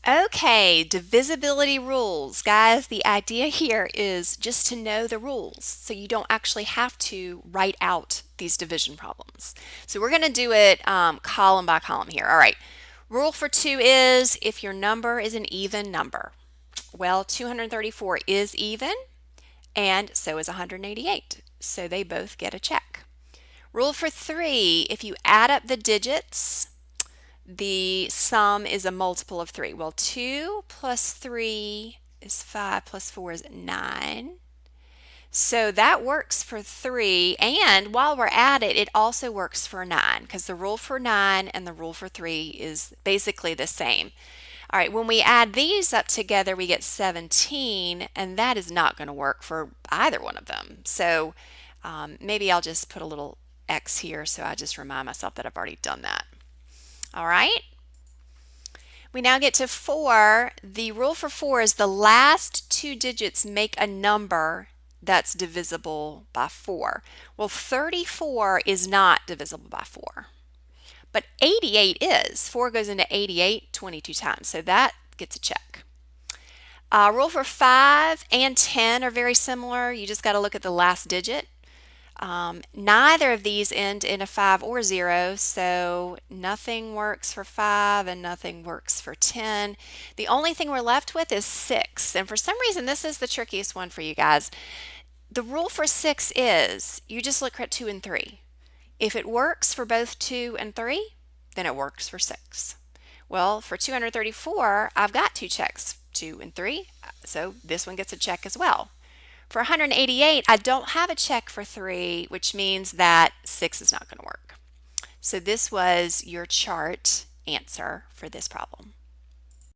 Okay, divisibility rules. Guys, the idea here is just to know the rules so you don't actually have to write out these division problems. So we're going to do it column by column here. All right, rule for 2 is if your number is an even number. Well, 234 is even, and so is 188. So they both get a check. Rule for 3, if you add up the digits, the sum is a multiple of 3. Well, 2 plus 3 is 5 plus 4 is 9. So that works for 3, and while we're at it, it also works for 9 because the rule for 9 and the rule for 3 is basically the same. All right, when we add these up together, we get 17, and that is not going to work for either one of them. So maybe I'll just put a little X here so I just remind myself that I've already done that. All right. We now get to 4. The rule for 4 is the last 2 digits make a number that's divisible by 4. Well, 34 is not divisible by 4, but 88 is. 4 goes into 88 22 times, so that gets a check. Rule for 5 and 10 are very similar. You just got to look at the last digit. Neither of these end in a 5 or 0, so nothing works for 5 and nothing works for 10. The only thing we're left with is 6, and for some reason this is the trickiest one for you guys. The rule for 6 is you just look at 2 and 3. If it works for both 2 and 3, then it works for 6. Well, for 234, I've got 2 checks, 2 and 3, so this one gets a check as well. For 188, I don't have a check for 3, which means that 6 is not going to work. So this was your chart answer for this problem.